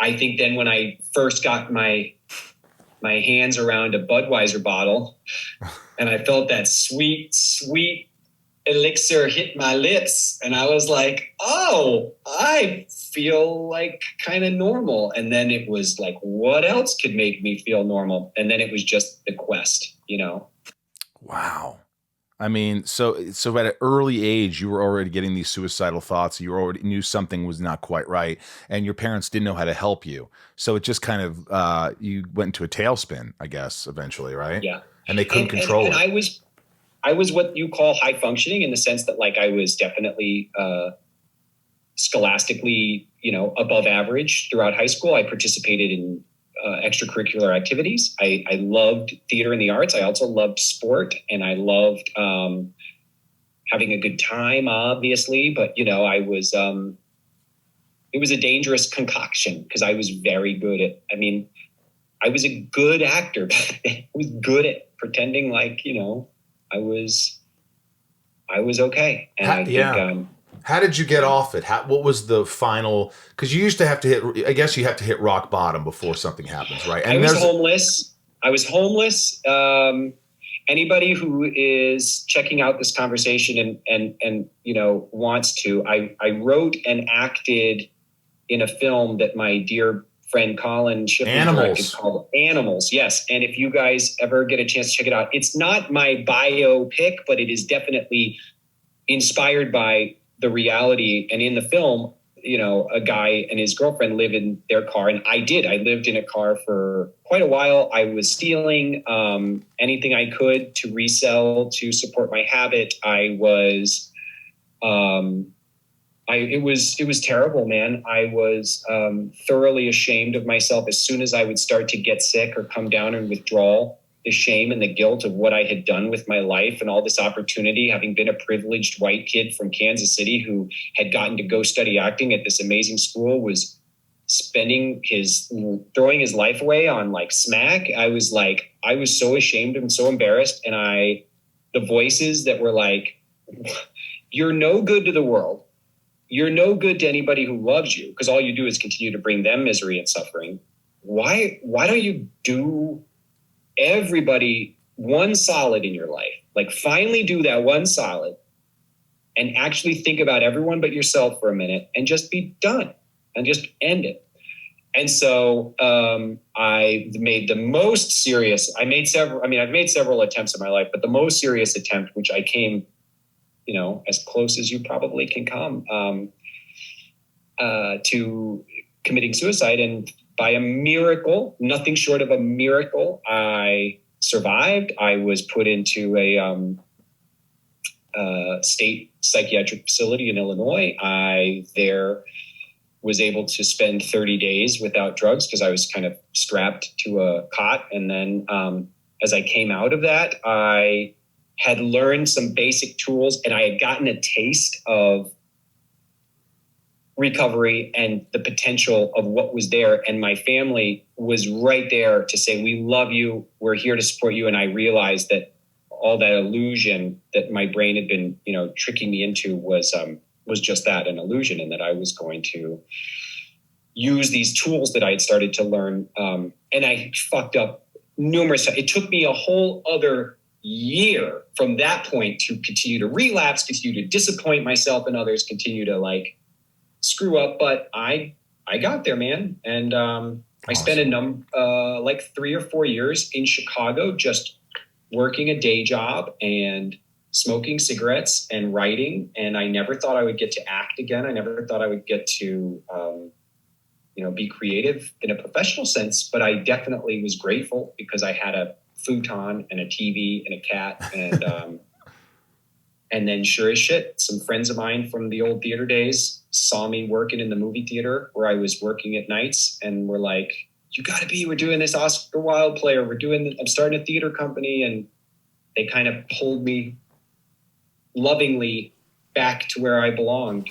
I think then when I first got my hands around a Budweiser bottle and I felt that sweet, sweet elixir hit my lips, and I was like, oh, I feel like kind of normal. And then it was like, what else could make me feel normal? And then it was just the quest, you know? Wow. I mean, so at an early age, you were already getting these suicidal thoughts. You already knew something was not quite right, and your parents didn't know how to help you. So it just kind of you went into a tailspin, I guess, eventually, right? Yeah. And they couldn't control And it. I was what you call high functioning, in the sense that like I was definitely scholastically, you know, above average throughout high school. I participated in extracurricular activities. I loved theater and the arts. I also loved sport, and I loved having a good time, obviously. But, you know, it was a dangerous concoction because I was very good at, I was a good actor. I was good at pretending like, you know, I was okay. And I think, how did you get off it? What was the final? Because you used to have to hit. I guess you have to hit rock bottom before something happens, right? And I was homeless. Anybody who is checking out this conversation and you know wants to, I wrote and acted in a film that my dear friend Colin Shipley directed called Animals. Yes, and if you guys ever get a chance to check it out, it's not my biopic, but it is definitely inspired by the reality. And in the film, you know, a guy and his girlfriend live in their car. And I lived in a car for quite a while. I was stealing anything I could to resell to support my habit. It was terrible, man. I was thoroughly ashamed of myself as soon as I would start to get sick or come down in withdrawal. The shame and the guilt of what I had done with my life and all this opportunity, having been a privileged white kid from Kansas City who had gotten to go study acting at this amazing school, was throwing his life away on like smack. I was so ashamed and so embarrassed. And the voices that were like, you're no good to the world. You're no good to anybody who loves you, because all you do is continue to bring them misery and suffering. Why don't you do everybody one solid in your life? Like, finally do that one solid and actually think about everyone but yourself for a minute and just be done and just end it. And so I made the most serious, I've made several attempts in my life, but the most serious attempt, which I came, you know, as close as you probably can come to committing suicide. And by a miracle, nothing short of a miracle, I survived. I was put into a state psychiatric facility in Illinois. I there was able to spend 30 days without drugs because I was kind of strapped to a cot. And then as I came out of that, I had learned some basic tools, and I had gotten a taste of recovery and the potential of what was there. And my family was right there to say, we love you. We're here to support you. And I realized that all that illusion that my brain had been, you know, tricking me into was just that, an illusion, and that I was going to use these tools that I had started to learn. And I fucked up numerous times. It took me a whole other year from that point to continue to relapse, continue to disappoint myself and others, continue to like screw up. But I got there, man. And I spent like 3 or 4 years in Chicago just working a day job and smoking cigarettes and writing. And I never thought I would get to act again. I never thought I would get to, be creative in a professional sense, but I definitely was grateful because I had a futon and a TV and a cat. And, and then sure as shit, some friends of mine from the old theater days saw me working in the movie theater where I was working at nights, and were like, we're doing this Oscar Wilde play, or I'm starting a theater company. And they kind of pulled me lovingly back to where I belonged.